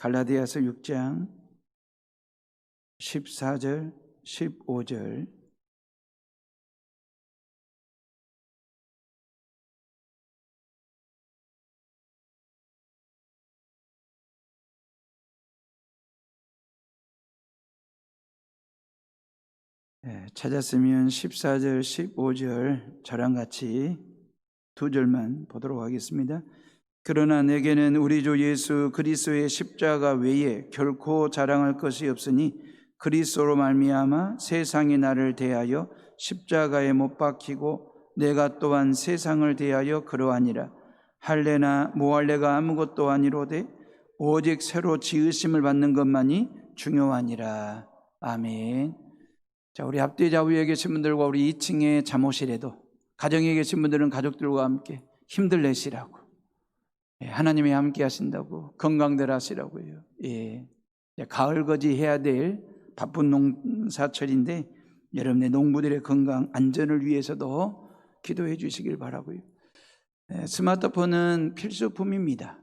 갈라디아서 6장 14절 15절 찾았으면 14절 15절 저랑 같이 두 절만 보도록 하겠습니다. 그러나 내게는 우리 주 예수 그리스도의 십자가 외에 결코 자랑할 것이 없으니 그리스도로 말미암아 세상이 나를 대하여 십자가에 못 박히고 내가 또한 세상을 대하여 그러하니라. 할례나 모할례가 아무것도 아니로되 오직 새로 지으심을 받는 것만이 중요하니라. 아멘. 자, 우리 앞뒤 좌우에 계신 분들과 우리 2층의 잠옷이라도 가정에 계신 분들은 가족들과 함께 힘들 내시라고, 하나님이 함께 하신다고, 건강들 하시라고요. 가을거지 해야 될 바쁜 농사철인데 여러분의 농부들의 건강 안전을 위해서도 기도해 주시길 바라고요. 스마트폰은 필수품입니다.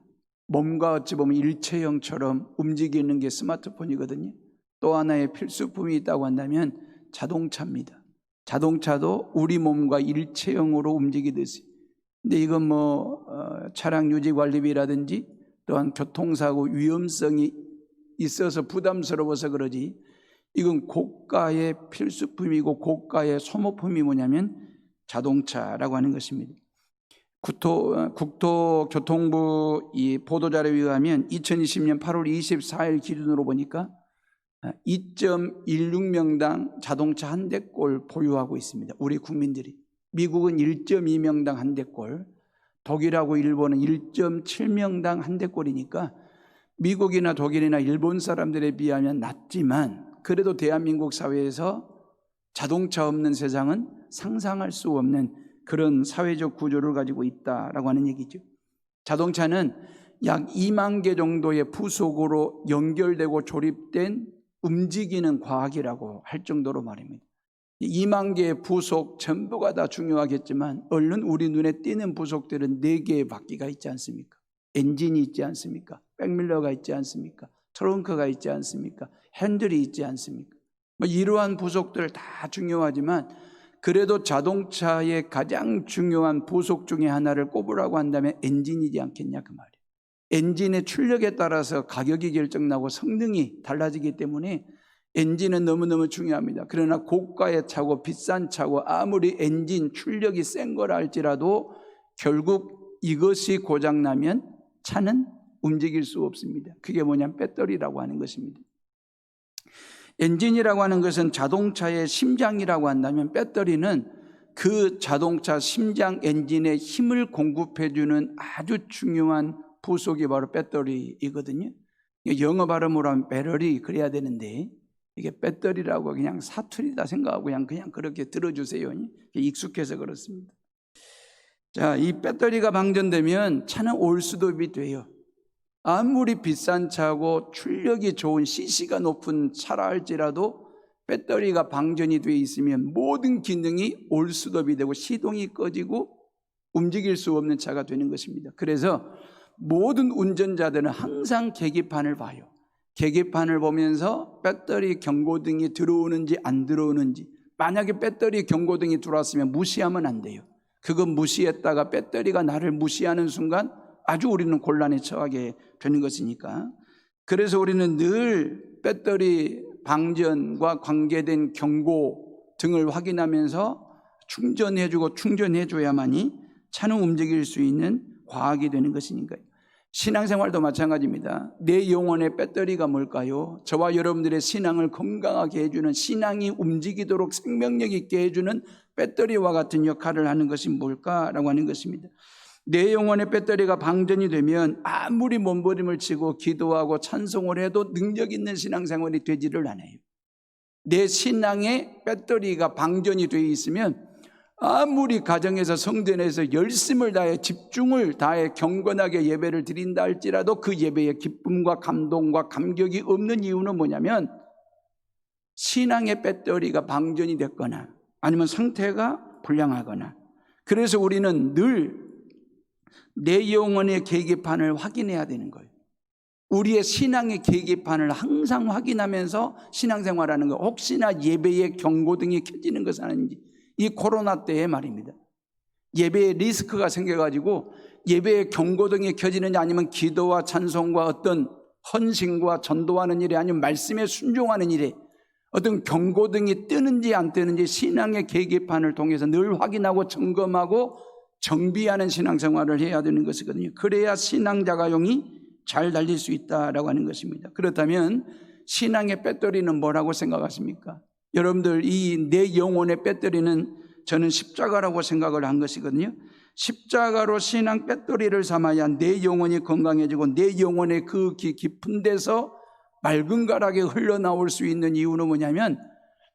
몸과 어찌 보면 일체형처럼 움직이는 게 스마트폰이거든요. 또 하나의 필수품이 있다고 한다면 자동차입니다. 자동차도 우리 몸과 일체형으로 움직이듯이. 근데 이건 차량 유지 관리비라든지 또한 교통사고 위험성이 있어서 부담스러워서 그러지, 이건 고가의 필수품이고 고가의 소모품이 뭐냐면 자동차라고 하는 것입니다. 국토교통부 이 보도자료에 의하면 2020년 8월 24일 기준으로 보니까 2.16명당 자동차 한 대꼴 보유하고 있습니다. 우리 국민들이. 미국은 1.2명당 한 대꼴, 독일하고 일본은 1.7명당 한 대꼴이니까 미국이나 독일이나 일본 사람들에 비하면 낮지만 그래도 대한민국 사회에서 자동차 없는 세상은 상상할 수 없는 그런 사회적 구조를 가지고 있다라고 하는 얘기죠. 자동차는 약 2만 개 정도의 부속으로 연결되고 조립된 움직이는 과학이라고 할 정도로 말입니다. 2만 개의 부속 전부가 다 중요하겠지만 얼른 우리 눈에 띄는 부속들은 4개의 바퀴가 있지 않습니까? 엔진이 있지 않습니까? 백밀러가 있지 않습니까? 트렁크가 있지 않습니까? 핸들이 있지 않습니까? 이러한 부속들 다 중요하지만 그래도 자동차의 가장 중요한 부속 중에 하나를 꼽으라고 한다면 엔진이지 않겠냐 그 말이에요. 엔진의 출력에 따라서 가격이 결정나고 성능이 달라지기 때문에 엔진은 너무너무 중요합니다. 그러나 고가의 차고 비싼 차고 아무리 엔진 출력이 센 거라 할지라도 결국 이것이 고장나면 차는 움직일 수 없습니다. 그게 뭐냐면 배터리라고 하는 것입니다. 엔진이라고 하는 것은 자동차의 심장이라고 한다면 배터리는 그 자동차 심장 엔진에 힘을 공급해주는 아주 중요한 부속이 바로 배터리이거든요. 영어 발음으로 하면 배터리 그래야 되는데 이게 배터리라고 그냥 사투리다 생각하고 그냥 그렇게 들어주세요. 익숙해서 그렇습니다. 자, 이 배터리가 방전되면 차는 올스톱이 돼요. 아무리 비싼 차고 출력이 좋은 CC가 높은 차라 할지라도 배터리가 방전이 되어 있으면 모든 기능이 올스톱이 되고 시동이 꺼지고 움직일 수 없는 차가 되는 것입니다. 그래서 모든 운전자들은 항상 계기판을 봐요. 계기판을 보면서 배터리 경고등이 들어오는지 안 들어오는지, 만약에 배터리 경고등이 들어왔으면 무시하면 안 돼요. 그건 무시했다가 배터리가 나를 무시하는 순간 아주 우리는 곤란에 처하게 되는 것이니까. 그래서 우리는 늘 배터리 방전과 관계된 경고 등을 확인하면서 충전해주고 충전해줘야만이 차는 움직일 수 있는 과학이 되는 것이니까요. 신앙생활도 마찬가지입니다. 내 영혼의 배터리가 뭘까요? 저와 여러분들의 신앙을 건강하게 해주는, 신앙이 움직이도록 생명력 있게 해주는 배터리와 같은 역할을 하는 것이 뭘까라고 하는 것입니다. 내 영혼의 배터리가 방전이 되면 아무리 몸부림을 치고 기도하고 찬송을 해도 능력 있는 신앙생활이 되지를 않아요. 내 신앙의 배터리가 방전이 되어 있으면 아무리 가정에서 성전에서 열심을 다해 집중을 다해 경건하게 예배를 드린다 할지라도 그 예배에 기쁨과 감동과 감격이 없는 이유는 뭐냐면 신앙의 배터리가 방전이 됐거나 아니면 상태가 불량하거나. 그래서 우리는 늘 내 영혼의 계기판을 확인해야 되는 거예요. 우리의 신앙의 계기판을 항상 확인하면서 신앙생활하는 거, 혹시나 예배의 경고등이 켜지는 것은 아닌지. 이 코로나 때에 말입니다. 예배에 리스크가 생겨가지고 예배의 경고등이 켜지느냐, 아니면 기도와 찬송과 어떤 헌신과 전도하는 일이, 아니면 말씀에 순종하는 일에 어떤 경고등이 뜨는지 안 뜨는지 신앙의 계기판을 통해서 늘 확인하고 점검하고 정비하는 신앙생활을 해야 되는 것이거든요. 그래야 신앙 자가용이 잘 달릴 수 있다라고 하는 것입니다. 그렇다면 신앙의 배터리는 뭐라고 생각하십니까? 여러분들, 이 내 영혼의 배터리는 저는 십자가라고 생각을 한 것이거든요. 십자가로 신앙 배터리를 삼아야 내 영혼이 건강해지고 내 영혼의 그 깊은 데서 맑은 가락이 흘러나올 수 있는 이유는 뭐냐면,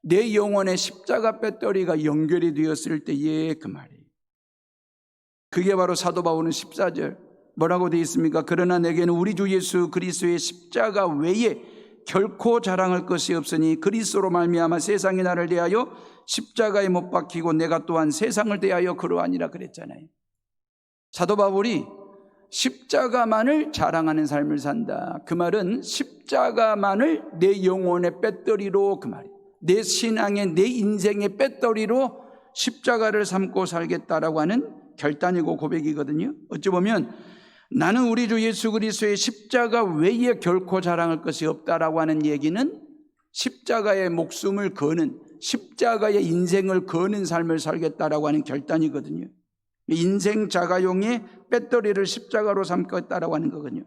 내 영혼의 십자가 배터리가 연결이 되었을 때의 그 말이에요. 그게 바로 사도 바울은 14절 뭐라고 되어 있습니까? 그러나 내게는 우리 주 예수 그리스도의 십자가 외에 결코 자랑할 것이 없으니 그리스도로 말미암아 세상이 나를 대하여 십자가에 못 박히고 내가 또한 세상을 대하여 그러하니라 그랬잖아요. 사도 바울이 십자가만을 자랑하는 삶을 산다. 그 말은 십자가만을 내 영혼의 배터리로, 그 말이에요. 내 신앙의, 내 인생의 배터리로 십자가를 삼고 살겠다라고 하는 결단이고 고백이거든요. 어찌 보면 나는 우리 주 예수 그리스도의 십자가 외에 결코 자랑할 것이 없다라고 하는 얘기는 십자가의 목숨을 거는, 십자가의 인생을 거는 삶을 살겠다라고 하는 결단이거든요. 인생 자가용의 배터리를 십자가로 삼겠다라고 하는 거거든요.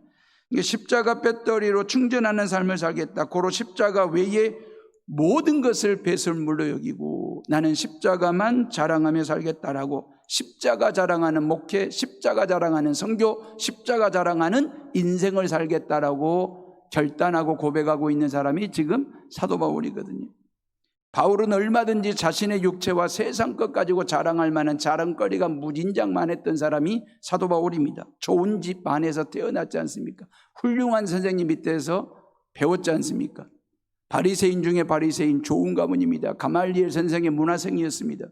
십자가 배터리로 충전하는 삶을 살겠다. 고로 십자가 외에 모든 것을 배설물로 여기고 나는 십자가만 자랑하며 살겠다라고, 십자가 자랑하는 목회, 십자가 자랑하는 선교, 십자가 자랑하는 인생을 살겠다라고 결단하고 고백하고 있는 사람이 지금 사도 바울이거든요. 바울은 얼마든지 자신의 육체와 세상 것 가지고 자랑할 만한 자랑거리가 무진장 많았던 사람이 사도 바울입니다. 좋은 집 안에서 태어났지 않습니까? 훌륭한 선생님 밑에서 배웠지 않습니까? 바리새인 중에 바리새인, 좋은 가문입니다. 가말리엘 선생의 문화생이었습니다.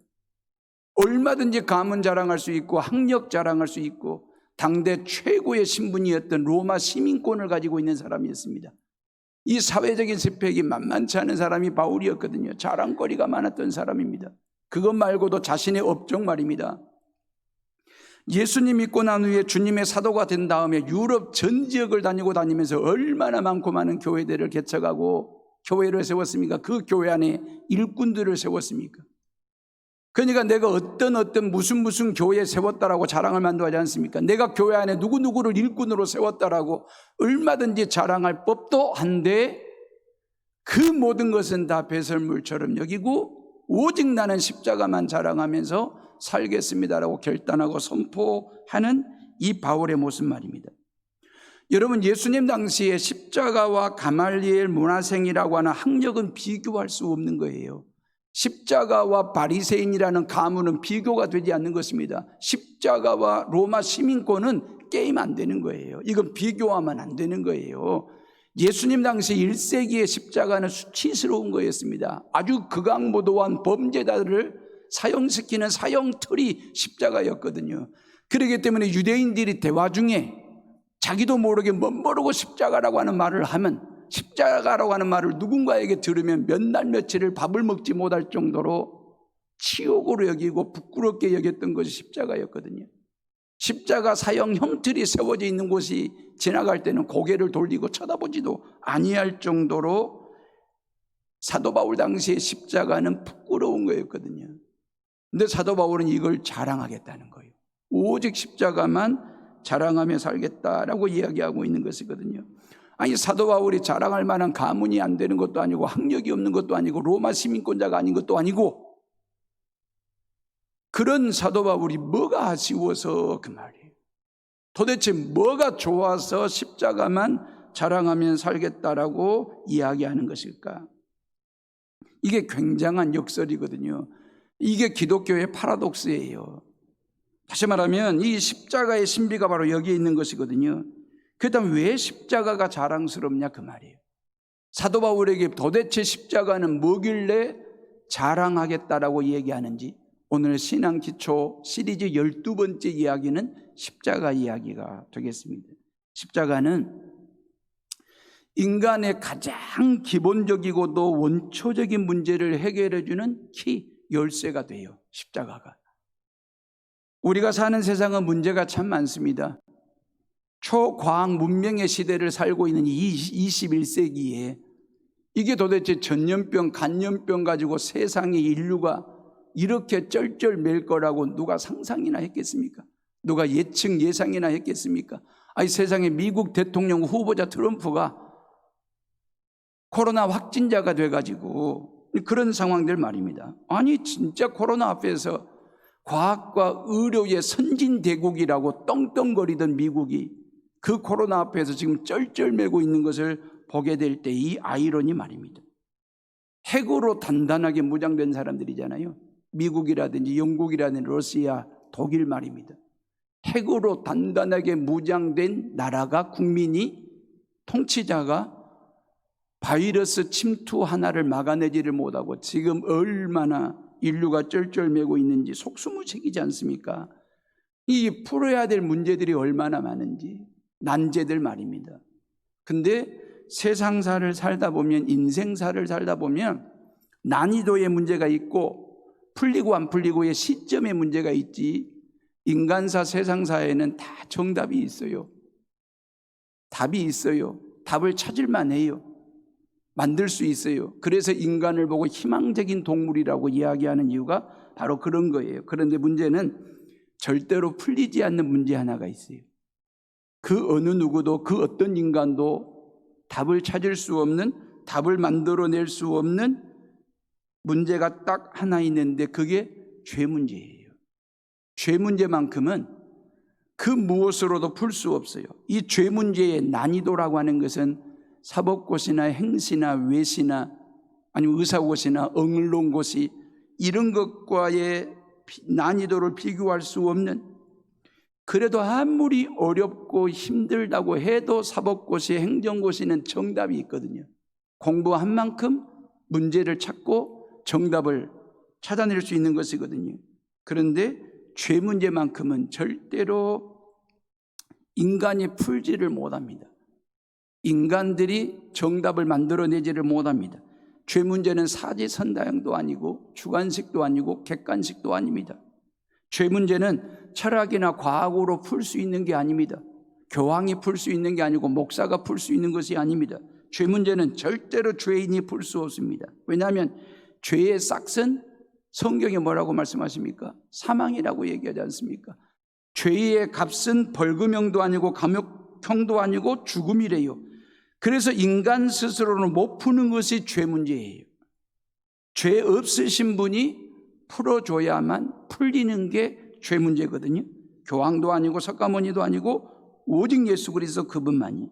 얼마든지 가문 자랑할 수 있고 학력 자랑할 수 있고 당대 최고의 신분이었던 로마 시민권을 가지고 있는 사람이었습니다. 이 사회적인 스펙이 만만치 않은 사람이 바울이었거든요. 자랑거리가 많았던 사람입니다. 그것 말고도 자신의 업종 말입니다. 예수님 믿고 난 후에 주님의 사도가 된 다음에 유럽 전 지역을 다니면서 얼마나 많고 많은 교회들을 개척하고 교회를 세웠습니까? 그 교회 안에 일꾼들을 세웠습니까? 그러니까 내가 어떤 무슨 교회 세웠다라고 자랑을 만들지 않습니까? 내가 교회 안에 누구누구를 일꾼으로 세웠다라고 얼마든지 자랑할 법도 한데, 그 모든 것은 다 배설물처럼 여기고 오직 나는 십자가만 자랑하면서 살겠습니다라고 결단하고 선포하는 이 바울의 모습 말입니다. 여러분, 예수님 당시에 십자가와 가말리엘 문화생이라고 하는 학력은 비교할 수 없는 거예요. 십자가와 바리새인이라는 가문은 비교가 되지 않는 것입니다. 십자가와 로마 시민권은 게임 안 되는 거예요. 이건 비교하면 안 되는 거예요. 예수님 당시 1세기의 십자가는 수치스러운 거였습니다. 아주 극악무도한 범죄자들을 사형시키는 사형틀이 십자가였거든요. 그렇기 때문에 유대인들이 대화 중에 자기도 모르게 멋모르고 십자가라고 하는 말을 하면, 십자가라고 하는 말을 누군가에게 들으면 몇 날 며칠을 밥을 먹지 못할 정도로 치욕으로 여기고 부끄럽게 여겼던 것이 십자가였거든요. 십자가 사형 형틀이 세워져 있는 곳이 지나갈 때는 고개를 돌리고 쳐다보지도 아니할 정도로 사도 바울 당시의 십자가는 부끄러운 거였거든요. 근데 사도 바울은 이걸 자랑하겠다는 거예요. 오직 십자가만 자랑하며 살겠다라고 이야기하고 있는 것이거든요. 아니, 사도 바울이 자랑할 만한 가문이 안 되는 것도 아니고 학력이 없는 것도 아니고 로마 시민권자가 아닌 것도 아니고, 그런 사도 바울이 뭐가 아쉬워서 그 말이에요. 도대체 뭐가 좋아서 십자가만 자랑하며 살겠다라고 이야기하는 것일까? 이게 굉장한 역설이거든요. 이게 기독교의 파라독스예요. 다시 말하면 이 십자가의 신비가 바로 여기에 있는 것이거든요. 그렇다면 왜 십자가가 자랑스럽냐 그 말이에요. 사도 바울에게 도대체 십자가는 뭐길래 자랑하겠다라고 얘기하는지, 오늘 신앙기초 시리즈 12번째 이야기는 십자가 이야기가 되겠습니다. 십자가는 인간의 가장 기본적이고도 원초적인 문제를 해결해 주는 열쇠가 돼요. 십자가가. 우리가 사는 세상은 문제가 참 많습니다. 초과학 문명의 시대를 살고 있는 21세기에 이게 도대체 전염병, 간염병 가지고 세상의 인류가 이렇게 쩔쩔맬 거라고 누가 상상이나 했겠습니까? 누가 예상이나 했겠습니까? 아니, 세상에 미국 대통령 후보자 트럼프가 코로나 확진자가 돼가지고 그런 상황들 말입니다. 아니, 진짜 코로나 앞에서 과학과 의료의 선진대국이라고 떵떵거리던 미국이 그 코로나 앞에서 지금 쩔쩔매고 있는 것을 보게 될 때 이 아이러니 말입니다. 핵으로 단단하게 무장된 사람들이잖아요. 미국이라든지 영국이라든지 러시아, 독일 말입니다. 핵으로 단단하게 무장된 나라가, 국민이, 통치자가 바이러스 침투 하나를 막아내지를 못하고 지금 얼마나 인류가 쩔쩔매고 있는지 속수무책이지 않습니까? 이 풀어야 될 문제들이 얼마나 많은지, 난제들 말입니다. 근데 세상사를 살다 보면, 인생사를 살다 보면 난이도의 문제가 있고 풀리고 안 풀리고의 시점의 문제가 있지, 인간사, 세상사에는 다 정답이 있어요. 답이 있어요. 답을 찾을만 해요. 만들 수 있어요. 그래서 인간을 보고 희망적인 동물이라고 이야기하는 이유가 바로 그런 거예요. 그런데 문제는 절대로 풀리지 않는 문제 하나가 있어요. 그 어느 누구도, 그 어떤 인간도 답을 찾을 수 없는, 답을 만들어낼 수 없는 문제가 딱 하나 있는데 그게 죄 문제예요. 죄 문제만큼은 그 무엇으로도 풀 수 없어요. 이 죄 문제의 난이도라고 하는 것은 사법고시나 행시나 외시나 아니면 의사고시나 언론고시 이런 것과의 난이도를 비교할 수 없는, 그래도 아무리 어렵고 힘들다고 해도 사법고시, 행정고시는 정답이 있거든요. 공부한 만큼 문제를 찾고 정답을 찾아낼 수 있는 것이거든요. 그런데 죄 문제만큼은 절대로 인간이 풀지를 못합니다. 인간들이 정답을 만들어내지를 못합니다. 죄 문제는 사지선다형도 아니고 주관식도 아니고 객관식도 아닙니다. 죄 문제는 철학이나 과학으로 풀 수 있는 게 아닙니다. 교황이 풀 수 있는 게 아니고 목사가 풀 수 있는 것이 아닙니다. 죄 문제는 절대로 죄인이 풀 수 없습니다. 왜냐하면 죄의 싹은 성경에 뭐라고 말씀하십니까? 사망이라고 얘기하지 않습니까? 죄의 값은 벌금형도 아니고 감옥형도 아니고 죽음이래요. 그래서 인간 스스로는 못 푸는 것이 죄 문제예요. 죄 없으신 분이 풀어줘야만 풀리는 게 죄 문제거든요. 교황도 아니고 석가모니도 아니고 오직 예수 그리스도 그분만이.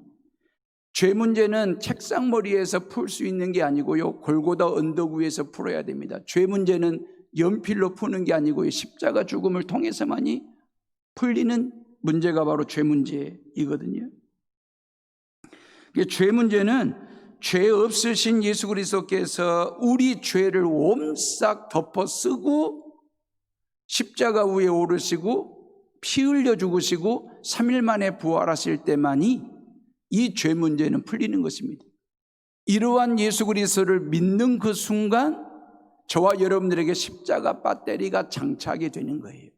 죄 문제는 책상머리에서 풀 수 있는 게 아니고요, 골고다 언덕 위에서 풀어야 됩니다. 죄 문제는 연필로 푸는 게 아니고요, 십자가 죽음을 통해서만이 풀리는 문제가 바로 죄 문제이거든요. 죄 문제는 죄 없으신 예수 그리스도께서 우리 죄를 옴싹 덮어 쓰고 십자가 위에 오르시고 피 흘려 죽으시고 3일 만에 부활하실 때만이 이 죄 문제는 풀리는 것입니다. 이러한 예수 그리스도를 믿는 그 순간 저와 여러분들에게 십자가 배터리가 장착이 되는 거예요.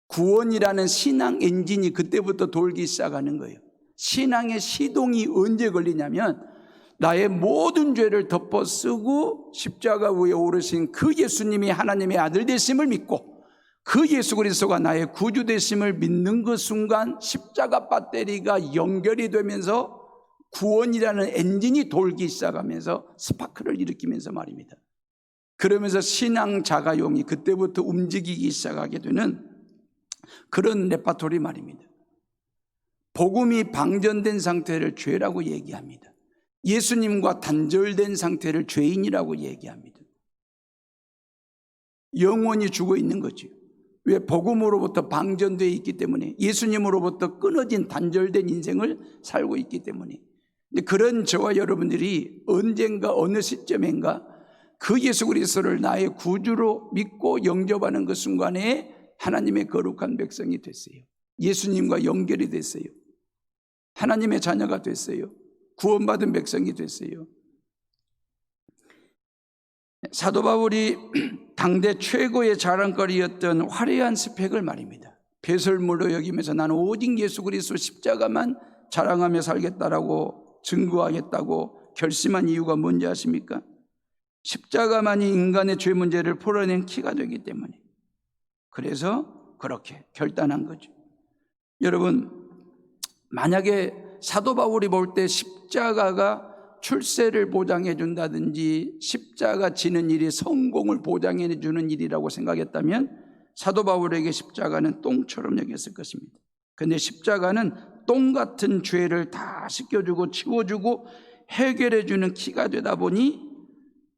구원이라는 신앙 엔진이 그때부터 돌기 시작하는 거예요. 신앙의 시동이 언제 걸리냐면 나의 모든 죄를 덮어 쓰고 십자가 위에 오르신 그 예수님이 하나님의 아들 되심을 믿고 그 예수 그리스도가 나의 구주 되심을 믿는 그 순간 십자가 배터리가 연결이 되면서 구원이라는 엔진이 돌기 시작하면서 스파크를 일으키면서 말입니다. 그러면서 신앙 자가용이 그때부터 움직이기 시작하게 되는 그런 레파토리 말입니다. 복음이 방전된 상태를 죄라고 얘기합니다. 예수님과 단절된 상태를 죄인이라고 얘기합니다. 영원히 죽어 있는 거죠. 왜? 복음으로부터 방전되어 있기 때문에, 예수님으로부터 끊어진 단절된 인생을 살고 있기 때문에. 근데 그런 저와 여러분들이 언젠가 어느 시점인가 그 예수 그리스도를 나의 구주로 믿고 영접하는 그 순간에 하나님의 거룩한 백성이 됐어요. 예수님과 연결이 됐어요. 하나님의 자녀가 됐어요. 구원받은 백성이 됐어요. 사도 바울이 당대 최고의 자랑거리였던 화려한 스펙을 말입니다. 배설물로 여기면서 나는 오직 예수 그리스도 십자가만 자랑하며 살겠다라고 증거하겠다고 결심한 이유가 뭔지 아십니까? 십자가만이 인간의 죄 문제를 풀어낸 키가 되기 때문에, 그래서 그렇게 결단한 거죠. 여러분, 만약에 사도 바울이 볼 때 십자가가 출세를 보장해 준다든지 십자가 지는 일이 성공을 보장해 주는 일이라고 생각했다면 사도 바울에게 십자가는 똥처럼 여겼을 것입니다. 그런데 십자가는 똥 같은 죄를 다 씻겨주고 치워주고 해결해 주는 키가 되다 보니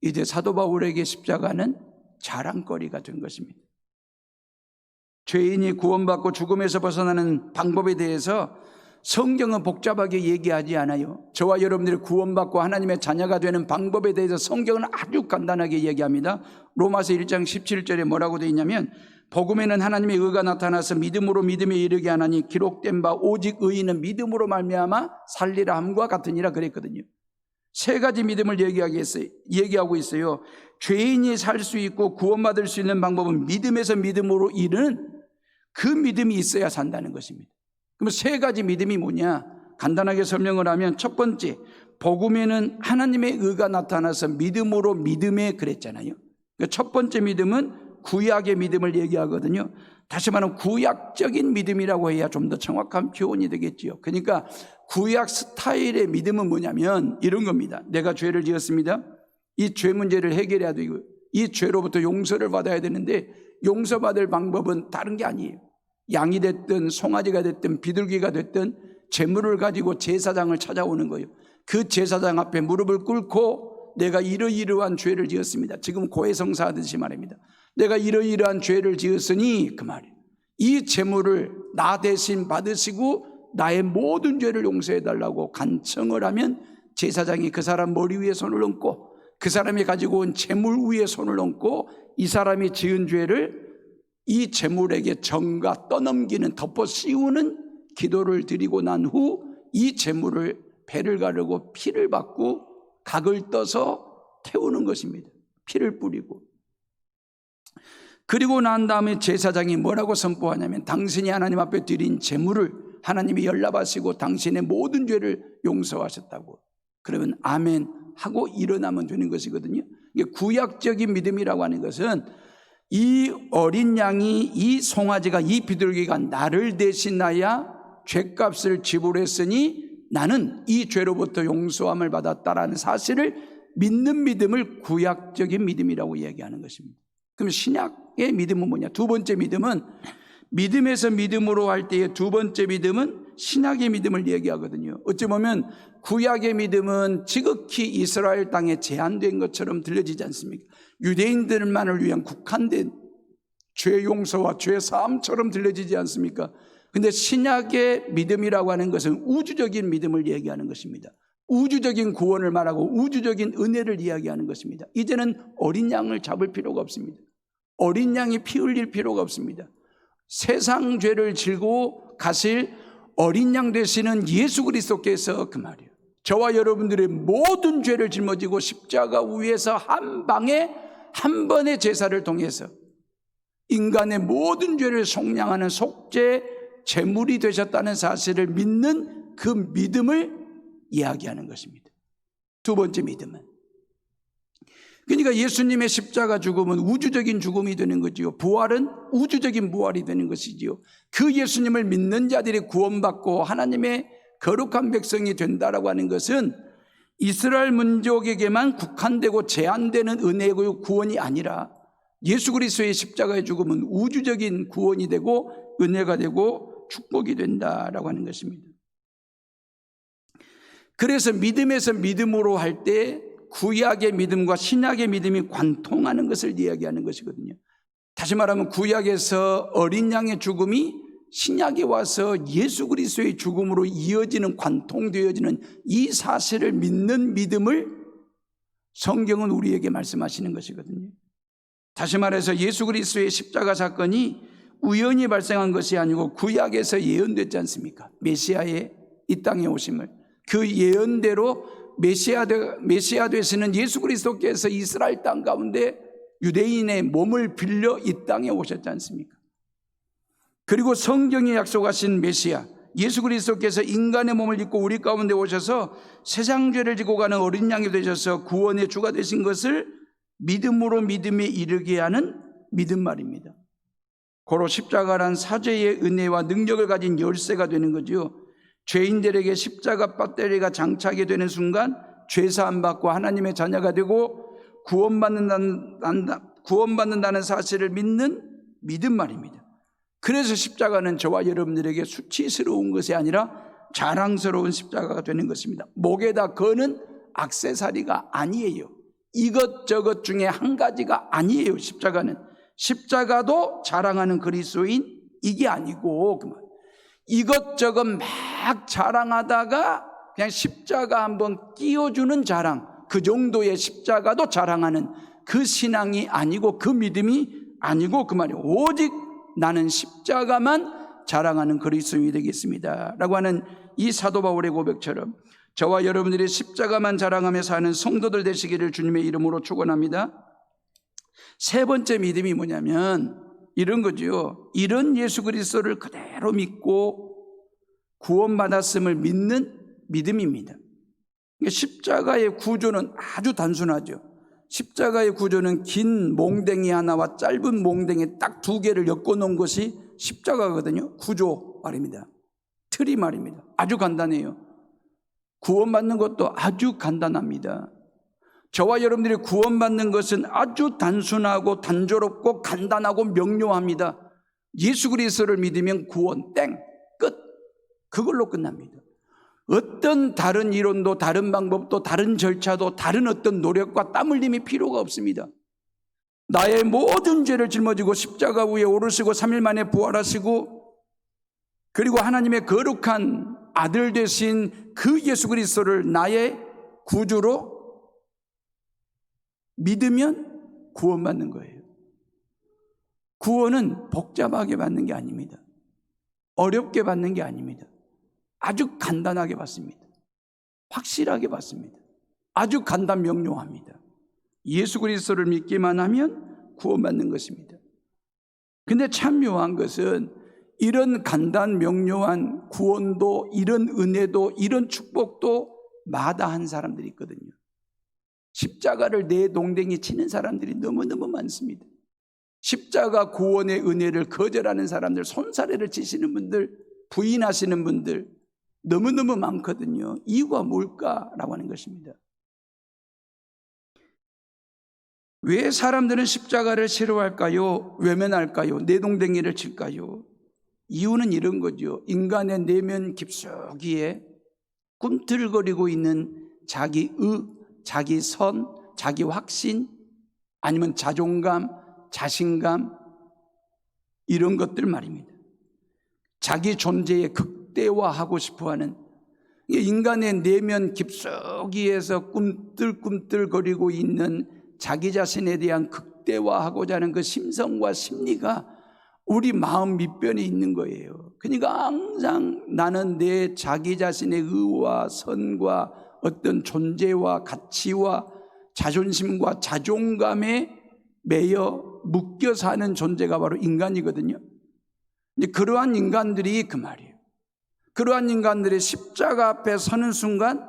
이제 사도 바울에게 십자가는 자랑거리가 된 것입니다. 죄인이 구원받고 죽음에서 벗어나는 방법에 대해서 성경은 복잡하게 얘기하지 않아요. 저와 여러분들이 구원받고 하나님의 자녀가 되는 방법에 대해서 성경은 아주 간단하게 얘기합니다. 로마서 1장 17절에 뭐라고 되어 있냐면, 복음에는 하나님의 의가 나타나서 믿음으로 믿음에 이르게 하나니 기록된 바 오직 의인은 믿음으로 말미암아 살리라 함과 같으니라 그랬거든요. 세 가지 믿음을 얘기하고 있어요. 죄인이 살 수 있고 구원받을 수 있는 방법은 믿음에서 믿음으로 이르는 그 믿음이 있어야 산다는 것입니다. 그럼 세 가지 믿음이 뭐냐? 간단하게 설명을 하면, 첫 번째, 복음에는 하나님의 의가 나타나서 믿음으로 믿음에 그랬잖아요. 첫 번째 믿음은 구약의 믿음을 얘기하거든요. 다시 말하면 구약적인 믿음이라고 해야 좀 더 정확한 표현이 되겠지요. 그러니까 구약 스타일의 믿음은 뭐냐면 이런 겁니다. 내가 죄를 지었습니다. 이 죄 문제를 해결해야 되고 이 죄로부터 용서를 받아야 되는데 용서받을 방법은 다른 게 아니에요. 양이 됐든 송아지가 됐든 비둘기가 됐든 제물을 가지고 제사장을 찾아오는 거예요. 그 제사장 앞에 무릎을 꿇고 내가 이러이러한 죄를 지었습니다. 지금 고해성사 하듯이 말입니다. 내가 이러이러한 죄를 지었으니 그 말이에요. 이 제물을 나 대신 받으시고 나의 모든 죄를 용서해 달라고 간청을 하면 제사장이 그 사람 머리 위에 손을 얹고 그 사람이 가지고 온 제물 위에 손을 얹고 이 사람이 지은 죄를 이 제물에게 전가 떠넘기는 덮어 씌우는 기도를 드리고 난 후 이 제물을 배를 가르고 피를 받고 각을 떠서 태우는 것입니다. 피를 뿌리고. 그리고 난 다음에 제사장이 뭐라고 선포하냐면, 당신이 하나님 앞에 드린 제물을 하나님이 연락하시고 당신의 모든 죄를 용서하셨다고. 그러면 아멘 하고 일어나면 되는 것이거든요. 이게 구약적인 믿음이라고 하는 것은 이 어린 양이, 이 송아지가, 이 비둘기가 나를 대신하여 죄값을 지불했으니 나는 이 죄로부터 용서함을 받았다라는 사실을 믿는 믿음을 구약적인 믿음이라고 얘기하는 것입니다. 그럼 신약의 믿음은 뭐냐? 두 번째 믿음은, 믿음에서 믿음으로 할 때의 두 번째 믿음은 신약의 믿음을 얘기하거든요. 어찌 보면 구약의 믿음은 지극히 이스라엘 땅에 제한된 것처럼 들려지지 않습니까? 유대인들만을 위한 국한된 죄 용서와 죄 사함처럼 들려지지 않습니까? 근데 신약의 믿음이라고 하는 것은 우주적인 믿음을 얘기하는 것입니다. 우주적인 구원을 말하고 우주적인 은혜를 이야기하는 것입니다. 이제는 어린 양을 잡을 필요가 없습니다. 어린 양이 피 흘릴 필요가 없습니다. 세상 죄를 질고 가실 어린 양 되시는 예수 그리스도께서 그 말이에요. 저와 여러분들의 모든 죄를 짊어지고 십자가 위에서 한 방에 한 번의 제사를 통해서 인간의 모든 죄를 속량하는 속죄 제물이 되셨다는 사실을 믿는 그 믿음을 이야기하는 것입니다. 두 번째 믿음은, 그러니까 예수님의 십자가 죽음은 우주적인 죽음이 되는 거지요. 부활은 우주적인 부활이 되는 것이지요. 그 예수님을 믿는 자들이 구원받고 하나님의 거룩한 백성이 된다라고 하는 것은 이스라엘 민족에게만 국한되고 제한되는 은혜고 구원이 아니라 예수 그리스도의 십자가의 죽음은 우주적인 구원이 되고 은혜가 되고 축복이 된다라고 하는 것입니다. 그래서 믿음에서 믿음으로 할 때 구약의 믿음과 신약의 믿음이 관통하는 것을 이야기하는 것이거든요. 다시 말하면 구약에서 어린 양의 죽음이 신약에 와서 예수 그리스도의 죽음으로 이어지는, 관통되어지는 이 사실을 믿는 믿음을 성경은 우리에게 말씀하시는 것이거든요. 다시 말해서 예수 그리스도의 십자가 사건이 우연히 발생한 것이 아니고 구약에서 예언됐지 않습니까? 메시아의 이 땅에 오심을. 그 예언대로 메시아 되시는 예수 그리스도께서 이스라엘 땅 가운데 유대인의 몸을 빌려 이 땅에 오셨지 않습니까? 그리고 성경에 약속하신 메시아 예수 그리스도께서 인간의 몸을 입고 우리 가운데 오셔서 세상 죄를 지고 가는 어린 양이 되셔서 구원의 주가 되신 것을 믿음으로 믿음에 이르게 하는 믿음 말입니다. 고로 십자가란 사죄의 은혜와 능력을 가진 열쇠가 되는 거죠. 죄인들에게 십자가 배터리가 장착이 되는 순간 죄사함 받고 하나님의 자녀가 되고 구원받는다는 사실을 믿는 믿음 말입니다. 그래서 십자가는 저와 여러분들에게 수치스러운 것이 아니라 자랑스러운 십자가가 되는 것입니다. 목에다 거는 액세서리가 아니에요. 이것저것 중에 한 가지가 아니에요. 십자가도 자랑하는 그리스도인 이게 아니고 이것저것 막 자랑하다가 그냥 십자가 한번 끼워주는 자랑, 그 정도의 십자가도 자랑하는 그 신앙이 아니고 그 믿음이 아니고 그 말이에요. 오직 나는 십자가만 자랑하는 그리스도인이 되겠습니다 라고 하는 이 사도 바울의 고백처럼 저와 여러분들이 십자가만 자랑하며 사는 성도들 되시기를 주님의 이름으로 축원합니다. 세 번째 믿음이 뭐냐면 이런 거죠. 이런 예수 그리스도를 그대로 믿고 구원받았음을 믿는 믿음입니다. 십자가의 구조는 아주 단순하죠. 십자가의 구조는 긴 몽댕이 하나와 짧은 몽댕이 딱 두 개를 엮어 놓은 것이 십자가거든요. 구조 말입니다. 틀이 말입니다. 아주 간단해요. 구원받는 것도 아주 간단합니다. 저와 여러분들이 구원받는 것은 아주 단순하고 단조롭고 간단하고 명료합니다. 예수 그리스도를 믿으면 구원 땡 끝. 그걸로 끝납니다. 어떤 다른 이론도 다른 방법도 다른 절차도 다른 어떤 노력과 땀 흘림이 필요가 없습니다. 나의 모든 죄를 짊어지고 십자가 위에 오르시고 3일 만에 부활하시고 그리고 하나님의 거룩한 아들 되신 그 예수 그리스도를 나의 구주로 믿으면 구원받는 거예요. 구원은 복잡하게 받는 게 아닙니다. 어렵게 받는 게 아닙니다. 아주 간단하게 받습니다. 확실하게 받습니다. 아주 간단 명료합니다. 예수 그리스도를 믿기만 하면 구원받는 것입니다. 근데 참 묘한 것은 이런 간단 명료한 구원도 이런 은혜도 이런 축복도 마다한 사람들이 있거든요. 십자가를 내 동댕이 치는 사람들이 너무너무 많습니다. 십자가 구원의 은혜를 거절하는 사람들, 손사래를 치시는 분들, 부인하시는 분들 너무너무 많거든요. 이유가 뭘까라고 하는 것입니다. 왜 사람들은 십자가를 싫어할까요? 외면할까요? 내동댕이를 칠까요? 이유는 이런 거죠. 인간의 내면 깊숙이에 꿈틀거리고 있는 자기 자기 선, 자기 확신, 아니면 자존감, 자신감 이런 것들 말입니다. 자기 존재의 극대화하고 싶어하는 인간의 내면 깊숙이에서 꿈틀꿈틀거리고 있는 자기 자신에 대한 극대화하고자 하는 그 심성과 심리가 우리 마음 밑변에 있는 거예요. 그러니까 항상 나는 내 자기 자신의 의와 선과 어떤 존재와 가치와 자존심과 자존감에 매여 묶여 사는 존재가 바로 인간이거든요. 그러한 인간들이 그 말이에요. 그러한 인간들이 십자가 앞에 서는 순간,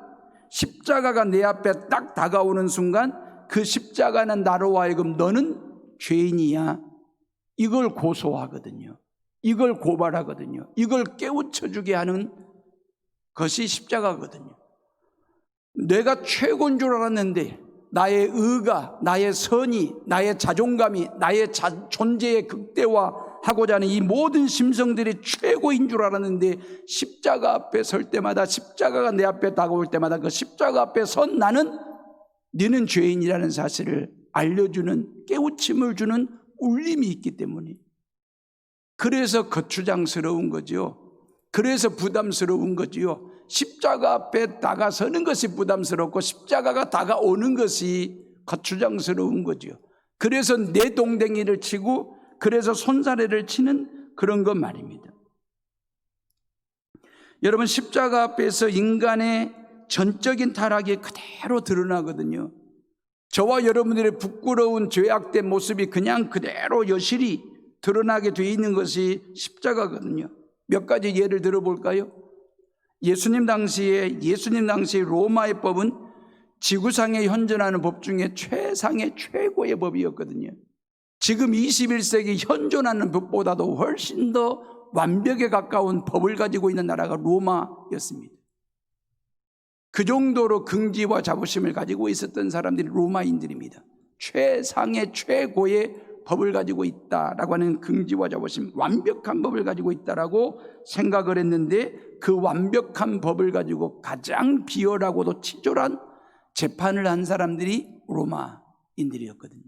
십자가가 내 앞에 딱 다가오는 순간 그 십자가는 나로 하여금 너는 죄인이야, 이걸 고소하거든요. 이걸 고발하거든요. 이걸 깨우쳐주게 하는 것이 십자가거든요. 내가 최고인 줄 알았는데 나의 의가, 나의 선이, 나의 자존감이, 나의 존재의 극대화하고자 하는 이 모든 심성들이 최고인 줄 알았는데 십자가 앞에 설 때마다, 십자가가 내 앞에 다가올 때마다 그 십자가 앞에 선 나는 너는 죄인이라는 사실을 알려주는, 깨우침을 주는 울림이 있기 때문에, 그래서 거추장스러운 거죠. 그래서 부담스러운 거지요. 십자가 앞에 다가서는 것이 부담스럽고 십자가가 다가오는 것이 거추장스러운 거죠. 그래서 내 동댕이를 치고 그래서 손사래를 치는 그런 것 말입니다. 여러분, 십자가 앞에서 인간의 전적인 타락이 그대로 드러나거든요. 저와 여러분들의 부끄러운 죄악된 모습이 그냥 그대로 여실히 드러나게 돼 있는 것이 십자가거든요. 몇 가지 예를 들어볼까요? 예수님 당시에 로마의 법은 지구상에 현존하는 법 중에 최상의 최고의 법이었거든요. 지금 21세기 현존하는 법보다도 훨씬 더 완벽에 가까운 법을 가지고 있는 나라가 로마였습니다. 그 정도로 긍지와 자부심을 가지고 있었던 사람들이 로마인들입니다. 최상의 최고의 법을 가지고 있다라고 하는 긍지와 자부심, 완벽한 법을 가지고 있다라고 생각을 했는데, 그 완벽한 법을 가지고 가장 비열하고도 치졸한 재판을 한 사람들이 로마인들이었거든요.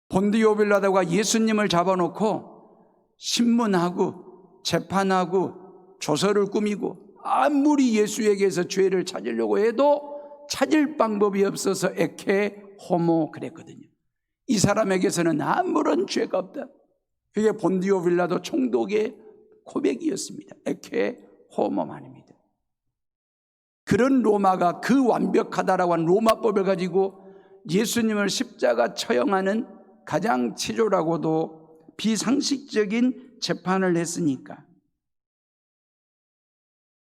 본디오 빌라도가 예수님을 잡아놓고 신문하고 재판하고 조서를 꾸미고 아무리 예수에게서 죄를 찾으려고 해도 찾을 방법이 없어서 에케 호모 그랬거든요. 이 사람에게서는 아무런 죄가 없다. 그게 본디오 빌라도 총독의 고백이었습니다. 에케 호모만입니다. 그런 로마가 그 완벽하다라고 하는 로마법을 가지고 예수님을 십자가 처형하는 가장 치졸하고도 비상식적인 재판을 했으니까,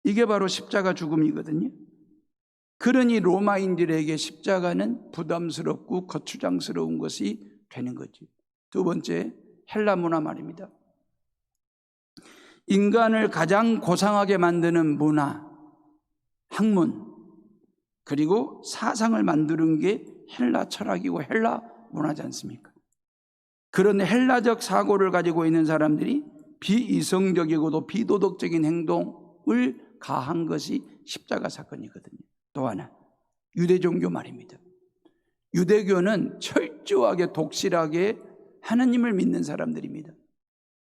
이게 바로 십자가 죽음이거든요. 그러니 로마인들에게 십자가는 부담스럽고 거추장스러운 것이 되는 거죠. 두 번째, 헬라 문화 말입니다. 인간을 가장 고상하게 만드는 문화, 학문, 그리고 사상을 만드는 게 헬라 철학이고 헬라 문화지 않습니까? 그런 헬라적 사고를 가지고 있는 사람들이 비이성적이고도 비도덕적인 행동을 가한 것이 십자가 사건이거든요. 또 하나, 유대 종교 말입니다. 유대교는 철저하게 독실하게 하나님을 믿는 사람들입니다.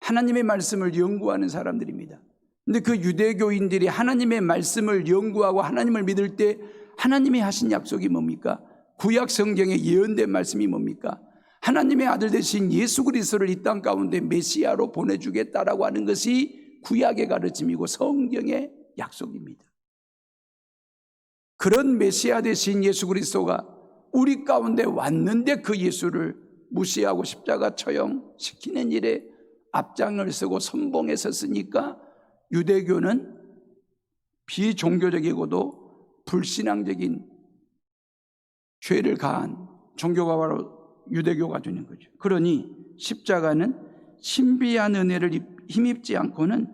하나님의 말씀을 연구하는 사람들입니다. 근데 그 유대교인들이 하나님의 말씀을 연구하고 하나님을 믿을 때 하나님이 하신 약속이 뭡니까? 구약 성경에 예언된 말씀이 뭡니까? 하나님의 아들 되신 예수 그리스도를 이 땅 가운데 메시아로 보내주겠다라고 하는 것이 구약의 가르침이고 성경의 약속입니다. 그런 메시아 되신 예수 그리스도가 우리 가운데 왔는데 그 예수를 무시하고 십자가 처형시키는 일에 앞장을 서고 선봉에 섰으니까 유대교는 비종교적이고도 불신앙적인 죄를 가한 종교가 바로 유대교가 되는 거죠. 그러니 십자가는 신비한 은혜를 힘입지 않고는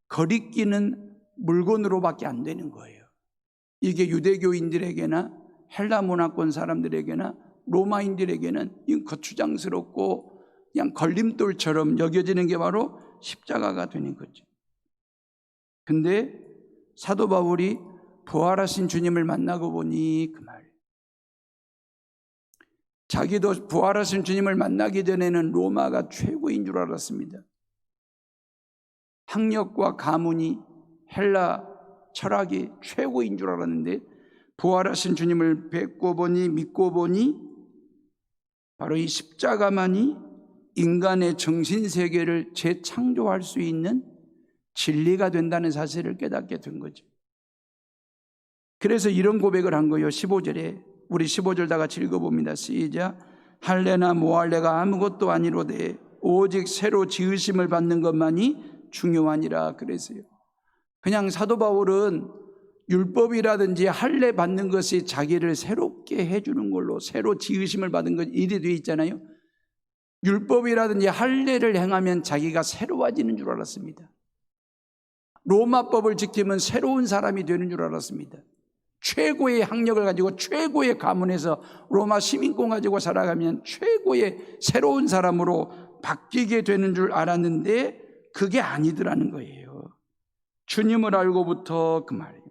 거리끼는 물건으로밖에 안 되는 거예요. 이게 유대교인들에게나 헬라 문화권 사람들에게나 로마인들에게는 이 거추장스럽고 그냥 걸림돌처럼 여겨지는 게 바로 십자가가 되는 거죠. 근데 사도 바울이 부활하신 주님을 만나고 보니 그 말, 자기도 부활하신 주님을 만나기 전에는 로마가 최고인 줄 알았습니다. 학력과 가문이 헬라 철학이 최고인 줄 알았는데 부활하신 주님을 뵙고 보니 믿고 보니 바로 이 십자가만이 인간의 정신세계를 재창조할 수 있는 진리가 된다는 사실을 깨닫게 된 거죠. 그래서 이런 고백을 한 거예요. 15절에 우리 15절 다 같이 읽어봅니다. 시작. 할례나 모할례가 아무것도 아니로되 오직 새로 지으심을 받는 것만이 중요하니라 그랬어요. 그냥 사도 바울은 율법이라든지 할례 받는 것이 자기를 새롭게 해주는 걸로 새로 지으심을 받은 것 일이 되어 있잖아요. 율법이라든지 할례를 행하면 자기가 새로워지는 줄 알았습니다. 로마법을 지키면 새로운 사람이 되는 줄 알았습니다. 최고의 학력을 가지고 최고의 가문에서 로마 시민권 가지고 살아가면 최고의 새로운 사람으로 바뀌게 되는 줄 알았는데 그게 아니더라는 거예요. 주님을 알고부터 그 말이에요.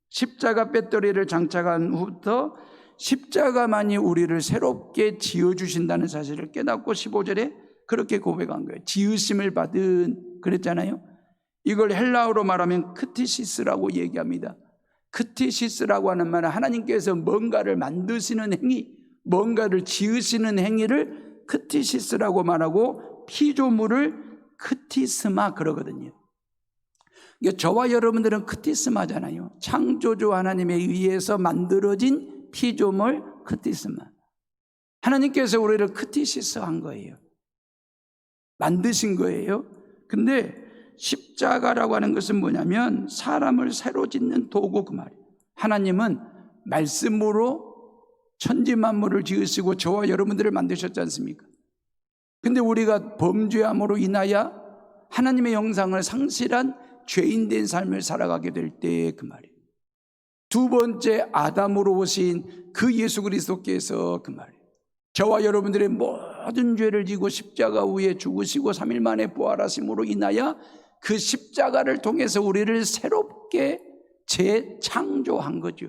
십자가 배터리를 장착한 후부터 십자가만이 우리를 새롭게 지어주신다는 사실을 깨닫고 15절에 그렇게 고백한 거예요. 지으심을 받은 그랬잖아요. 이걸 헬라어로 말하면 크티시스라고 얘기합니다. 크티시스라고 하는 말은 하나님께서 뭔가를 만드시는 행위, 뭔가를 지으시는 행위를 크티시스라고 말하고 피조물을 크티스마 그러거든요. 저와 여러분들은 크티스마 하잖아요. 창조주 하나님에 의해서 만들어진 피조물 크티스마. 하나님께서 우리를 크티시스 한 거예요. 만드신 거예요. 근데 십자가라고 하는 것은 뭐냐면 사람을 새로 짓는 도구, 그 말이에요. 하나님은 말씀으로 천지 만물을 지으시고 저와 여러분들을 만드셨지 않습니까? 근데 우리가 범죄함으로 인하여 하나님의 형상을 상실한 죄인된 삶을 살아가게 될 때 그 말이에요. 두 번째 아담으로 오신 그 예수 그리스도께서 그 말이에요. 저와 여러분들의 모든 죄를 지고 십자가 위에 죽으시고 3일 만에 부활하심으로 인하여 그 십자가를 통해서 우리를 새롭게 재창조한 거죠.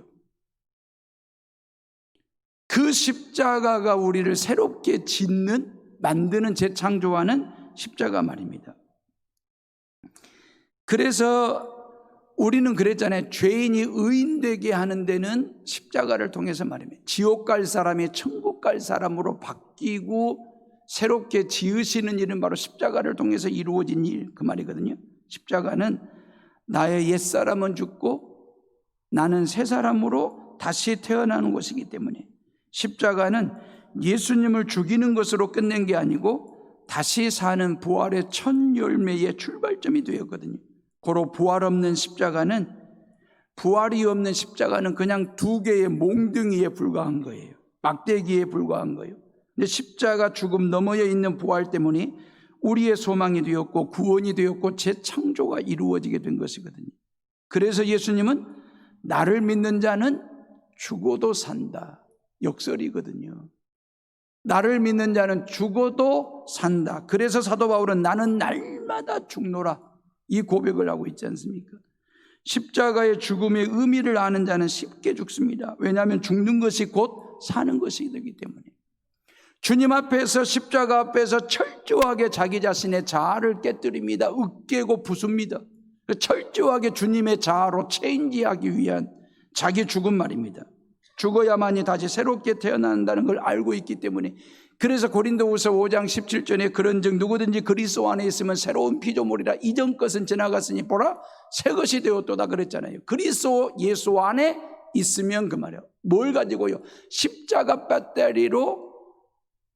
그 십자가가 우리를 새롭게 짓는, 만드는, 재창조하는 십자가 말입니다. 그래서 우리는 그랬잖아요. 죄인이 의인되게 하는 데는 십자가를 통해서 말입니다. 지옥 갈 사람이 천국 갈 사람으로 바뀌고 새롭게 지으시는 일은 바로 십자가를 통해서 이루어진 일, 그 말이거든요. 십자가는 나의 옛사람은 죽고 나는 새 사람으로 다시 태어나는 것이기 때문에 십자가는 예수님을 죽이는 것으로 끝낸 게 아니고 다시 사는 부활의 첫 열매의 출발점이 되었거든요. 고로 부활 없는 십자가는, 부활이 없는 십자가는 그냥 두 개의 몽둥이에 불과한 거예요. 막대기에 불과한 거예요. 근데 십자가 죽음 너머에 있는 부활 때문에 우리의 소망이 되었고 구원이 되었고 재창조가 이루어지게 된 것이거든요. 그래서 예수님은 나를 믿는 자는 죽어도 산다, 역설이거든요. 나를 믿는 자는 죽어도 산다. 그래서 사도 바울은 나는 날마다 죽노라, 이 고백을 하고 있지 않습니까? 십자가의 죽음의 의미를 아는 자는 쉽게 죽습니다. 왜냐하면 죽는 것이 곧 사는 것이 되기 때문에. 주님 앞에서, 십자가 앞에서 철저하게 자기 자신의 자아를 깨뜨립니다. 으깨고 부숩니다. 철저하게 주님의 자아로 체인지하기 위한 자기 죽음 말입니다. 죽어야만이 다시 새롭게 태어난다는 걸 알고 있기 때문에. 그래서 고린도후서 5장 17절에 그런즉 누구든지 그리스도 안에 있으면 새로운 피조물이라, 이전 것은 지나갔으니 보라 새 것이 되었도다 그랬잖아요. 그리스도 예수 안에 있으면 그 말이에요. 뭘 가지고요? 십자가 배터리로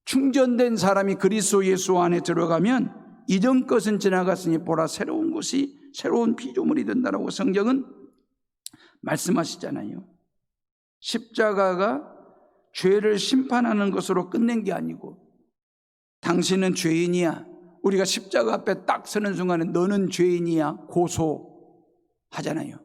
충전된 사람이 그리스도 예수 안에 들어가면 이전 것은 지나갔으니 보라 새로운 것이, 새로운 피조물이 된다라고 성경은 말씀하시잖아요. 십자가가 죄를 심판하는 것으로 끝낸 게 아니고, 당신은 죄인이야, 우리가 십자가 앞에 딱 서는 순간에 너는 죄인이야 고소하잖아요.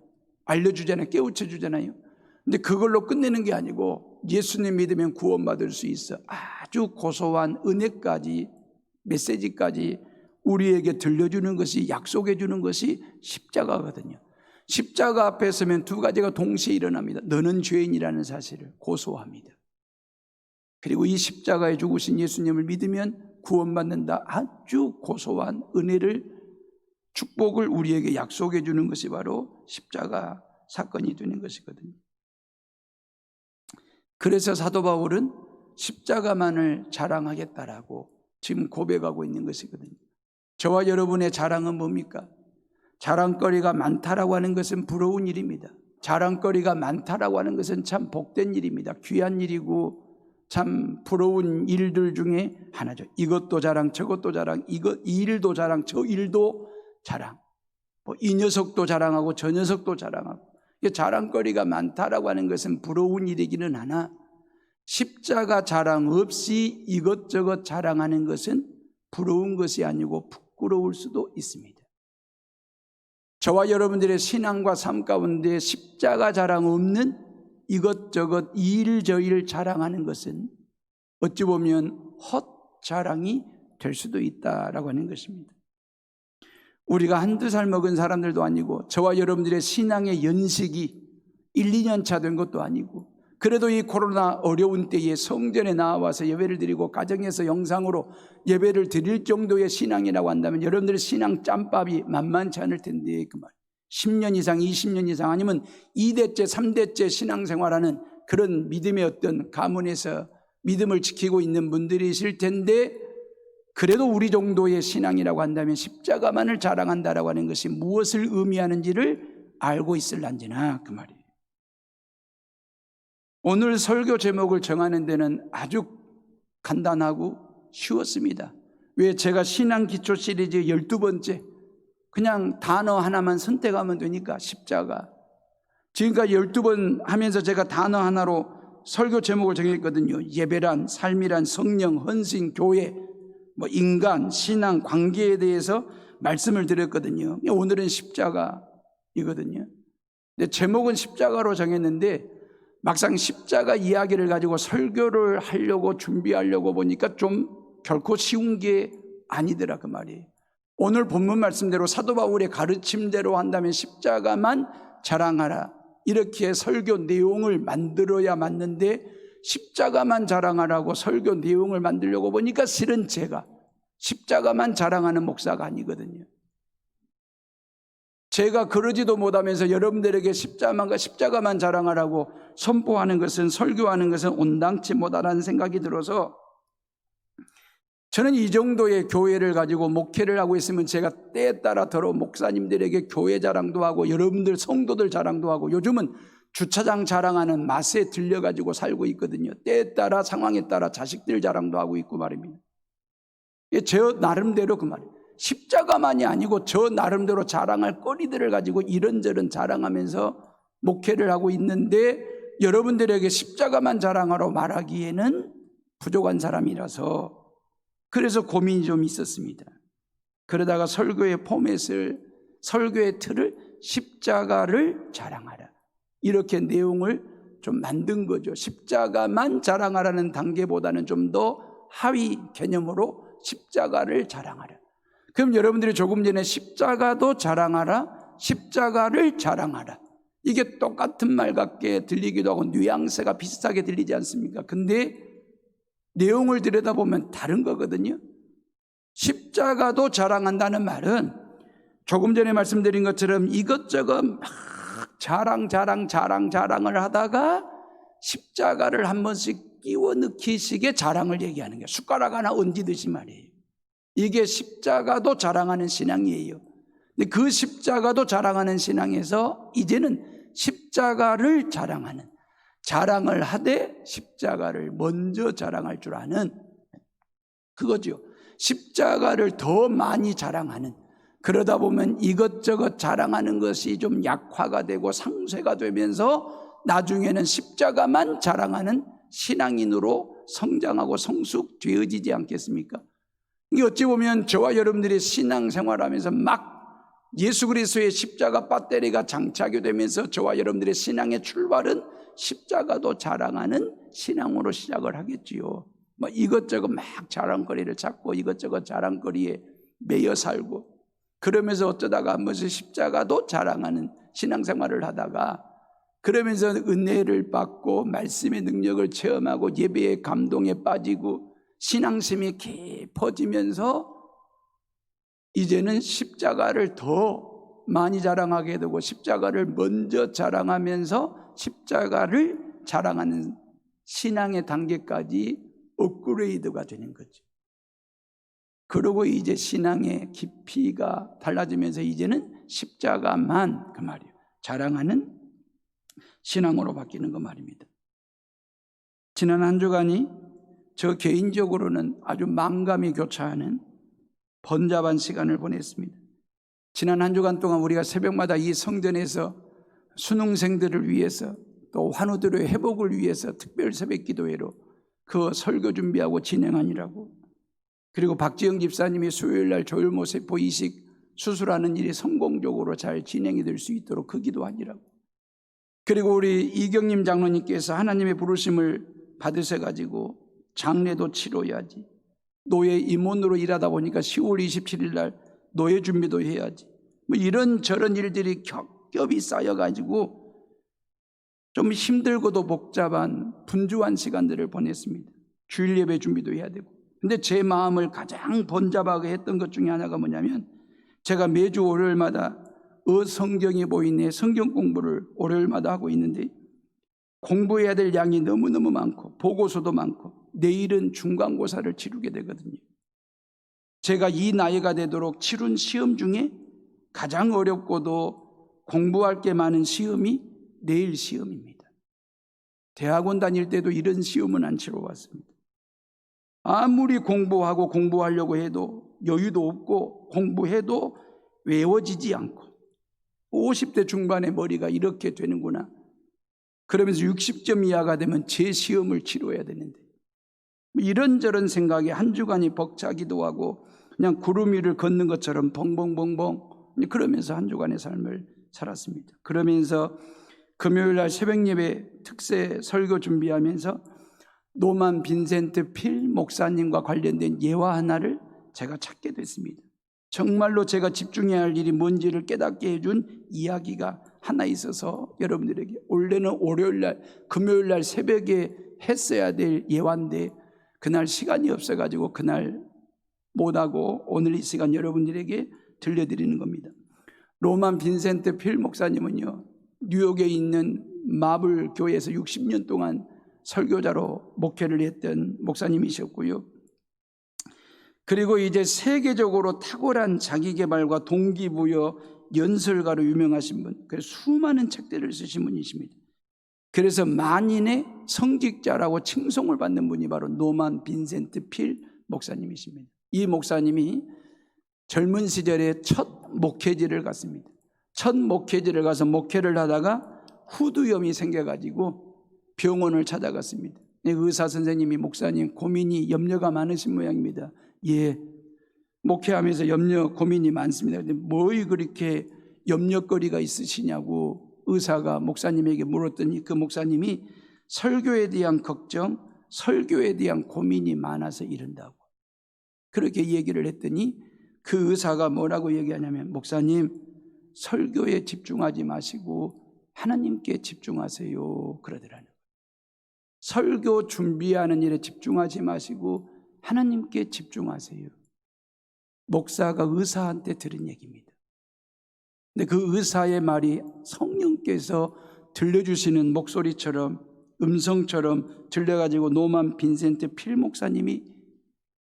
알려주잖아요. 깨우쳐주잖아요. 근데 그걸로 끝내는 게 아니고 예수님 믿으면 구원받을 수 있어, 아주 고소한 은혜까지, 메시지까지 우리에게 들려주는 것이, 약속해 주는 것이 십자가거든요. 십자가 앞에 서면 두 가지가 동시에 일어납니다. 너는 죄인이라는 사실을 고소합니다. 그리고 이 십자가에 죽으신 예수님을 믿으면 구원받는다, 아주 고소한 은혜를, 축복을 우리에게 약속해 주는 것이 바로 십자가 사건이 되는 것이거든요. 그래서 사도 바울은 십자가만을 자랑하겠다라고 지금 고백하고 있는 것이거든요. 저와 여러분의 자랑은 뭡니까? 자랑거리가 많다라고 하는 것은 부러운 일입니다. 자랑거리가 많다라고 하는 것은 참 복된 일입니다. 귀한 일이고 참 부러운 일들 중에 하나죠. 이것도 자랑, 저것도 자랑, 이 일도 자랑, 저 일도 자랑, 이 녀석도 자랑하고 저 녀석도 자랑하고. 자랑거리가 많다라고 하는 것은 부러운 일이기는 하나, 십자가 자랑 없이 이것저것 자랑하는 것은 부러운 것이 아니고 부끄러울 수도 있습니다. 저와 여러분들의 신앙과 삶 가운데 십자가 자랑 없는 이것저것 이일 저일 자랑하는 것은 어찌 보면 헛자랑이 될 수도 있다라고 하는 것입니다. 우리가 한두 살 먹은 사람들도 아니고 저와 여러분들의 신앙의 연식이 1, 2년 차 된 것도 아니고, 그래도 이 코로나 어려운 때에 성전에 나와서 예배를 드리고 가정에서 영상으로 예배를 드릴 정도의 신앙이라고 한다면 여러분들의 신앙 짬밥이 만만치 않을 텐데, 그 말 10년 이상 20년 이상 아니면 2대째 3대째 신앙생활하는 그런 믿음의 어떤 가문에서 믿음을 지키고 있는 분들이실 텐데, 그래도 우리 정도의 신앙이라고 한다면 십자가만을 자랑한다라고 하는 것이 무엇을 의미하는지를 알고 있을란지나 그 말이에요. 오늘 설교 제목을 정하는 데는 아주 간단하고 쉬웠습니다. 왜? 제가 신앙 기초 시리즈 12번째, 그냥 단어 하나만 선택하면 되니까 십자가. 지금까지 12번 하면서 제가 단어 하나로 설교 제목을 정했거든요. 예배란, 삶이란, 성령, 헌신, 교회, 인간, 신앙, 관계에 대해서 말씀을 드렸거든요. 오늘은 십자가이거든요. 근데 제목은 십자가로 정했는데 막상 십자가 이야기를 가지고 설교를 하려고 준비하려고 보니까 좀 결코 쉬운 게 아니더라 그 말이에요. 오늘 본문 말씀대로 사도 바울의 가르침대로 한다면 십자가만 자랑하라, 이렇게 설교 내용을 만들어야 맞는데 십자가만 자랑하라고 설교 내용을 만들려고 보니까 실은 제가 십자가만 자랑하는 목사가 아니거든요. 제가 그러지도 못하면서 여러분들에게 십자가만 자랑하라고 선포하는 것은, 설교하는 것은 온당치 못하다는 생각이 들어서 저는 이 정도의 교회를 가지고 목회를 하고 있으면 제가 때에 따라 더러 목사님들에게 교회 자랑도 하고 여러분들 성도들 자랑도 하고, 요즘은 주차장 자랑하는 맛에 들려가지고 살고 있거든요. 때에 따라 상황에 따라 자식들 자랑도 하고 있고 말입니다. 저 나름대로 그 말이에요. 십자가만이 아니고 저 나름대로 자랑할 거리들을 가지고 이런저런 자랑하면서 목회를 하고 있는데, 여러분들에게 십자가만 자랑하러 말하기에는 부족한 사람이라서 그래서 고민이 좀 있었습니다. 그러다가 설교의 포맷을, 설교의 틀을 십자가를 자랑하라, 이렇게 내용을 좀 만든 거죠. 십자가만 자랑하라는 단계보다는 좀 더 하위 개념으로 십자가를 자랑하라. 그럼 여러분들이 조금 전에 십자가도 자랑하라, 십자가를 자랑하라, 이게 똑같은 말 같게 들리기도 하고 뉘앙스가 비슷하게 들리지 않습니까? 근데 내용을 들여다보면 다른 거거든요. 십자가도 자랑한다는 말은 조금 전에 말씀드린 것처럼 이것저것 막 자랑을 하다가 십자가를 한 번씩 끼워 넣기식의 자랑을 얘기하는 거예요. 숟가락 하나 얹듯이 말이에요. 이게 십자가도 자랑하는 신앙이에요. 근데 그 십자가도 자랑하는 신앙에서 이제는 십자가를 자랑하는, 자랑을 하되 십자가를 먼저 자랑할 줄 아는 그거죠. 십자가를 더 많이 자랑하는, 그러다 보면 이것저것 자랑하는 것이 좀 약화가 되고 상쇄가 되면서 나중에는 십자가만 자랑하는 신앙인으로 성장하고 성숙되어지지 않겠습니까? 이게 어찌 보면 저와 여러분들이 신앙생활하면서 막 예수 그리스도의 십자가 배터리가 장착이 되면서 저와 여러분들의 신앙의 출발은 십자가도 자랑하는 신앙으로 시작을 하겠지요. 이것저것 막 자랑거리를 찾고 이것저것 자랑거리에 매여 살고, 그러면서 어쩌다가 한 번씩 십자가도 자랑하는 신앙생활을 하다가, 그러면서 은혜를 받고 말씀의 능력을 체험하고 예배의 감동에 빠지고 신앙심이 깊어지면서 이제는 십자가를 더 많이 자랑하게 되고 십자가를 먼저 자랑하면서 십자가를 자랑하는 신앙의 단계까지 업그레이드가 되는 거죠. 그리고 이제 신앙의 깊이가 달라지면서 이제는 십자가만 그 말이에요, 자랑하는 신앙으로 바뀌는 거 말입니다. 지난 한 주간이 저 개인적으로는 아주 만감이 교차하는 번잡한 시간을 보냈습니다. 지난 한 주간 동안 우리가 새벽마다 이 성전에서 수능생들을 위해서 또 환우들의 회복을 위해서 특별 새벽 기도회로 그 설교 준비하고 진행하느라고, 그리고 박지영 집사님이 수요일날 조혈모세포 이식 수술하는 일이 성공적으로 잘 진행이 될 수 있도록 그 기도하느라고, 그리고 우리 이경림 장로님께서 하나님의 부르심을 받으셔가지고 장례도 치러야지, 노예 임원으로 일하다 보니까 10월 27일 날 노예 준비도 해야지, 이런저런 일들이 겹겹이 쌓여가지고 좀 힘들고도 복잡한 분주한 시간들을 보냈습니다. 주일 예배 준비도 해야 되고. 근데 제 마음을 가장 번잡하게 했던 것 중에 하나가 뭐냐면, 제가 매주 월요일마다 성경이 보이네 성경 공부를 월요일마다 하고 있는데 공부해야 될 양이 너무너무 많고 보고서도 많고 내일은 중간고사를 치르게 되거든요. 제가 이 나이가 되도록 치룬 시험 중에 가장 어렵고도 공부할 게 많은 시험이 내일 시험입니다. 대학원 다닐 때도 이런 시험은 안 치러봤습니다. 아무리 공부하려고 해도 여유도 없고 공부해도 외워지지 않고 50대 중반의 머리가 이렇게 되는구나. 그러면서 60점 이하가 되면 재시험을 치러야 되는데 이런저런 생각에 한 주간이 벅차기도 하고 그냥 구름 위를 걷는 것처럼 벙벙벙벙 그러면서 한 주간의 삶을 살았습니다. 그러면서 금요일날 새벽 예배 특세 설교 준비하면서 노만 빈센트 필 목사님과 관련된 예화 하나를 제가 찾게 됐습니다. 정말로 제가 집중해야 할 일이 뭔지를 깨닫게 해준 이야기가 하나 있어서 여러분들에게 원래는 월요일날 금요일날 새벽에 했어야 될 예화인데 그날 시간이 없어가지고 그날 못하고 오늘 이 시간 여러분들에게 들려드리는 겁니다. 노만 빈센트 필 목사님은요 뉴욕에 있는 마블 교회에서 60년 동안 설교자로 목회를 했던 목사님이셨고요. 그리고 이제 세계적으로 탁월한 자기개발과 동기부여 연설가로 유명하신 분, 그래서 수많은 책들을 쓰신 분이십니다. 그래서 만인의 성직자라고 칭송을 받는 분이 바로 노만 빈센트 필 목사님이십니다. 이 목사님이 젊은 시절에 첫 목회지를 갔습니다. 첫 목회지를 가서 목회를 하다가 후두염이 생겨가지고 병원을 찾아갔습니다. 의사 선생님이 목사님 고민이 염려가 많으신 모양입니다. 예, 목회하면서 염려 고민이 많습니다. 근데 뭐이 그렇게 염려거리가 있으시냐고 의사가 목사님에게 물었더니 그 목사님이 설교에 대한 걱정, 설교에 대한 고민이 많아서 이른다고 그렇게 얘기를 했더니 그 의사가 뭐라고 얘기하냐면 목사님 설교에 집중하지 마시고 하나님께 집중하세요 그러더라는 거예요. 설교 준비하는 일에 집중하지 마시고 하나님께 집중하세요. 목사가 의사한테 들은 얘기입니다. 근데 그 의사의 말이 성령께서 들려주시는 목소리처럼 음성처럼 들려가지고 노만 빈센트 필 목사님이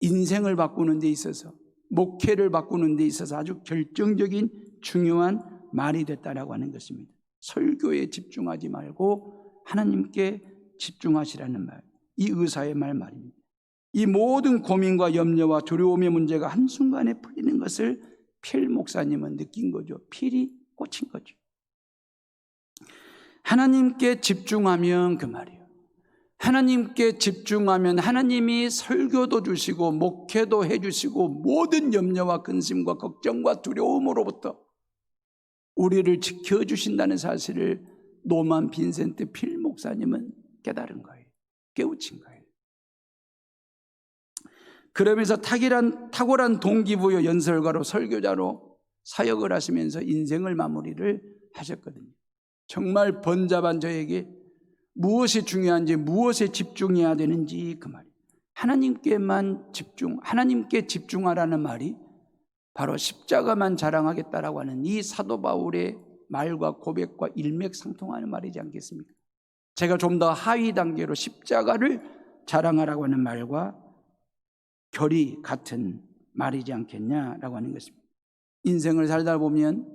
인생을 바꾸는 데 있어서 목회를 바꾸는 데 있어서 아주 결정적인 중요한 말이 됐다라고 하는 것입니다. 설교에 집중하지 말고 하나님께 집중하시라는 말, 이 의사의 말입니다. 이 모든 고민과 염려와 두려움의 문제가 한순간에 풀리는 것을 필 목사님은 느낀 거죠. 필이 꽂힌 거죠. 하나님께 집중하면 그 말이에요. 하나님께 집중하면 하나님이 설교도 주시고 목회도 해주시고 모든 염려와 근심과 걱정과 두려움으로부터 우리를 지켜주신다는 사실을 노만 빈센트 필 목사님은 깨달은 거예요. 깨우친 거예요. 그러면서 탁월한 동기부여 연설가로 설교자로 사역을 하시면서 인생을 마무리를 하셨거든요. 정말 번잡한 저에게 무엇이 중요한지 무엇에 집중해야 되는지 그 말이에요. 하나님께만 집중, 하나님께 집중하라는 말이 바로 십자가만 자랑하겠다라고 하는 이 사도 바울의 말과 고백과 일맥상통하는 말이지 않겠습니까? 제가 좀 더 하위 단계로 십자가를 자랑하라고 하는 말과 결이 같은 말이지 않겠냐라고 하는 것입니다. 인생을 살다 보면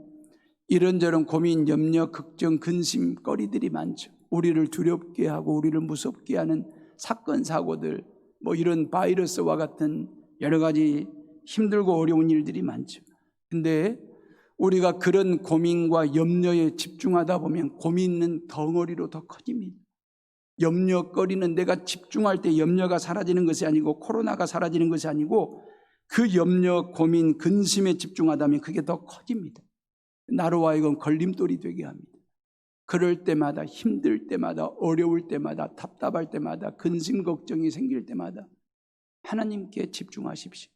이런저런 고민, 염려, 걱정, 근심거리들이 많죠. 우리를 두렵게 하고 우리를 무섭게 하는 사건, 사고들, 뭐 이런 바이러스와 같은 여러 가지 힘들고 어려운 일들이 많죠. 근데 우리가 그런 고민과 염려에 집중하다 보면 고민은 덩어리로 더 커집니다. 염려거리는 내가 집중할 때 염려가 사라지는 것이 아니고 코로나가 사라지는 것이 아니고 그 염려, 고민, 근심에 집중하다면 그게 더 커집니다. 나로 하여금 걸림돌이 되게 합니다. 그럴 때마다 힘들 때마다 어려울 때마다 답답할 때마다 근심 걱정이 생길 때마다 하나님께 집중하십시오.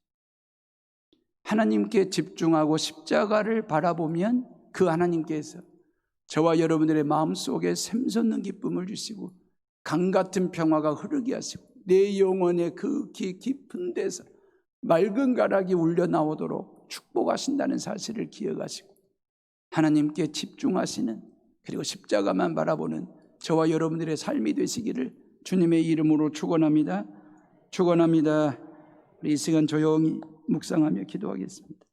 하나님께 집중하고 십자가를 바라보면 그 하나님께서 저와 여러분들의 마음속에 샘솟는 기쁨을 주시고 강같은 평화가 흐르게 하시고 내 영혼의 그 깊은 데서 맑은 가락이 울려 나오도록 축복하신다는 사실을 기억하시고 하나님께 집중하시는 그리고 십자가만 바라보는 저와 여러분들의 삶이 되시기를 주님의 이름으로 축원합니다. 축원합니다. 우리 이 시간 조용히 묵상하며 기도하겠습니다.